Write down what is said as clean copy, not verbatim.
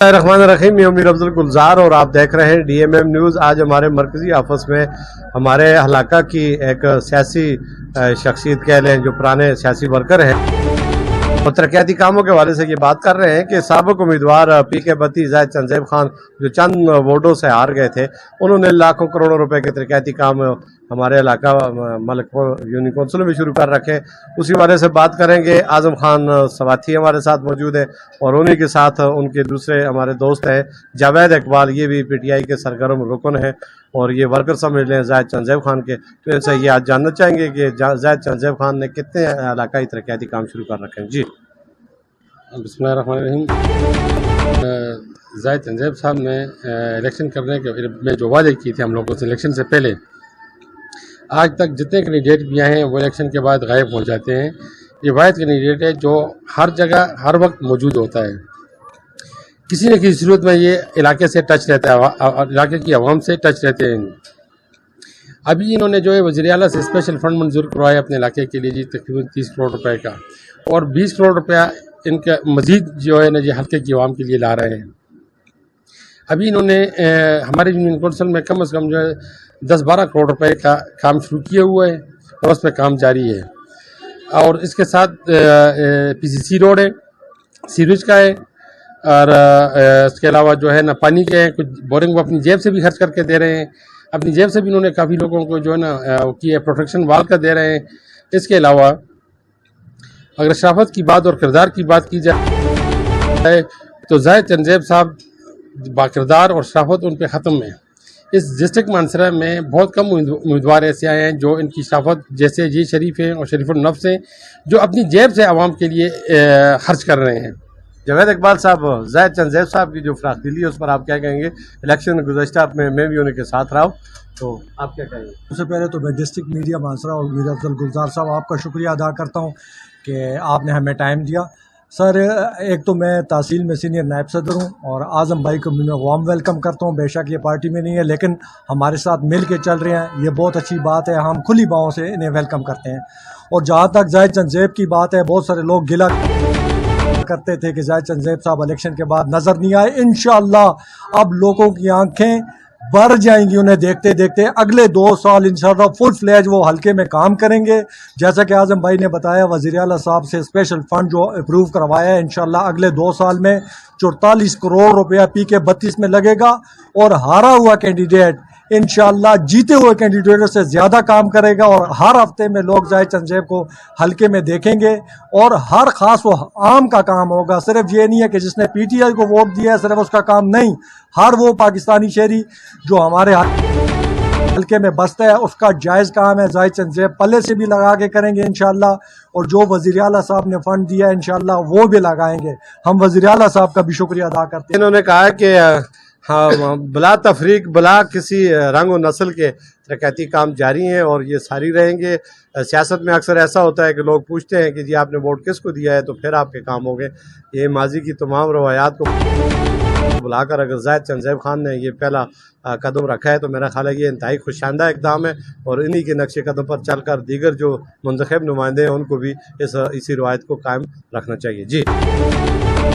रहीम, मैं अमीर अब्दुल गुलजार और आप देख रहे हैं DMM न्यूज़। आज हमारे मरकजी ऑफिस में हमारे इलाका की एक सियासी शख्सियत कह लें, जो पुराने सियासी वर्कर हैं और तरक्याती कामों के हवाले से ये बात कर रहे हैं कि साबिक उम्मीदवार PK बत्ती जाहिद चंदेब खान जो चंद वोटों से हार गए थे, उन्होंने लाखों करोड़ों रुपए के तरक्याती काम हमारे इलाका मलिकपुर यूनियन कौंसिल में शुरू कर रखे। उसी हवाले से बात करेंगे। आजम खान सवाथी हमारे साथ मौजूद है और उन्हीं के साथ उनके दूसरे हमारे दोस्त हैं जावेद इकबाल, ये भी PTI के सरगर्म रुकन है और ये वर्कर समझ लें जाहिद चंदेब खान के। तो इनसे ये आज जानना चाहेंगे कि जाहिद चंदेब खान ने कितने इलाकाई तरक्याती काम शुरू कर रखे हैं। जी बिस्मिल्लाहिर्रहमानिर्रहीम। जाहिद चंदेब साहब ने इलेक्शन करने के में जो वादे किए थे हम लोगों से इलेक्शन से पहले, आज तक जितने कैंडिडेट भी आए हैं वो इलेक्शन के बाद गायब हो जाते हैं। ये वाहिद कैंडिडेट है जो हर जगह हर वक्त मौजूद होता है। किसी न किसी सूरत में ये इलाके से टच रहता है, इलाके की आवाम से टच रहते हैं। अभी इन्होंने जो है वज़ीर आला से स्पेशल फंड मंजूर करवाया अपने इलाके के लिए जी, तकरीबन 30 करोड़ रुपए का, और 20 करोड़ रुपया इनका मजीद जो है ना जी हल्के की आवाम के लिए ला रहे हैं। अभी इन्होंने हमारे यूनियन कौंसिल में कम से कम जो है 10-12 करोड़ रुपए का काम शुरू किया हुआ है और उस पर काम जारी है। और इसके साथ PCC रोड है, सीवरेज का है, और इसके अलावा जो है ना पानी के हैं, कुछ बोरिंग वो अपनी जेब से भी खर्च करके दे रहे हैं। अपनी जेब से भी उन्होंने काफ़ी लोगों को जो है ना की प्रोटेक्शन वाल का दे रहे हैं। इसके अलावा अगर शराफत की बात और किरदार की बात की जाए तो जाहिद चंदेब साहब बाकिरदार और शराफत उन पर ख़त्म है। इस डिस्ट्रिक्ट मानसरा में बहुत कम उम्मीदवार ऐसे आए हैं जो इनकी शराफत जैसे जी शरीफ हैं और शरीफुल नफ्स हैं, जो अपनी जेब से आवाम के लिए खर्च कर रहे हैं। जावेद इकबाल साहब, जाहिद चंदेब साहब की जो फराख दिली है उस पर आप क्या कहेंगे? इलेक्शन गुज़श्ता में मैं भी उनके साथ रहा हूँ, तो आप क्या कहेंगे? सबसे पहले तो मैं डिस्ट्रिक्ट मीडिया मानसरा और अमीर अब्दुल गुलजार साहब आपका शुक्रिया अदा करता हूँ कि आपने हमें टाइम दिया। सर, एक तो मैं तहसील में सीनियर नायब सदर हूँ और आज़म भाई को मैं वार्म वेलकम करता हूँ। बेशक ये पार्टी में नहीं है लेकिन हमारे साथ मिल के चल रहे हैं, ये बहुत अच्छी बात है। हम खुली बाहों से इन्हें वेलकम करते हैं। और जहाँ तक जाहिद चंदेब की बात है, बहुत सारे लोग गिला करते थे कि जाहिद चंदेब साहब इलेक्शन के बाद नज़र नहीं आए। इंशाअल्लाह अब लोगों की आंखें भर जाएंगी उन्हें देखते देखते। अगले 2 साल इंशाअल्लाह फुल फ्लैज वो हल्के में काम करेंगे। जैसा कि आज़म भाई ने बताया, वज़ीर आला साहब से स्पेशल फंड जो अप्रूव करवाया है, इंशाअल्लाह अगले 2 साल में 44 करोड़ रुपया PK 32 में लगेगा और हारा हुआ कैंडिडेट इंशाअल्लाह जीते हुए कैंडिडेटों से ज़्यादा काम करेगा। और हर हफ्ते में लोग जाहिद चंदेब को हल्के में देखेंगे और हर ख़ास वो आम का काम होगा। सिर्फ ये नहीं है कि जिसने PTI को वोट दिया है सिर्फ उसका काम नहीं, हर वो पाकिस्तानी शहरी जो हमारे हल्के में बसता है उसका जायज़ काम है। जाहिद चंदेब पल्ले से भी लगा के करेंगे इंशाअल्लाह, और जो वज़ीर आला साहब ने फंड दिया है इंशाअल्लाह वो भी लगाएंगे। हम वज़ीर आला साहब का भी शुक्रिया अदा करते हैं। इन्होंने कहा कि हाँ, बला तफरीक बला किसी रंग और नस्ल के तरक्याती काम जारी हैं और ये सारी रहेंगे। सियासत में अक्सर ऐसा होता है कि लोग पूछते हैं कि जी आपने वोट किसको दिया है तो फिर आपके काम हो गए। ये माजी की तमाम रवायात को बुलाकर अगर जाहिद चंदेब खान ने ये पहला कदम रखा है तो मेरा ख्याल है ये इंतहाई खुशाइंदा इक़दाम है और इन्हीं के नक्शे कदम पर चलकर दीगर जो मुंतखब नुमाइंदे हैं उनको भी इसी रवायत को कायम रखना चाहिए। जी।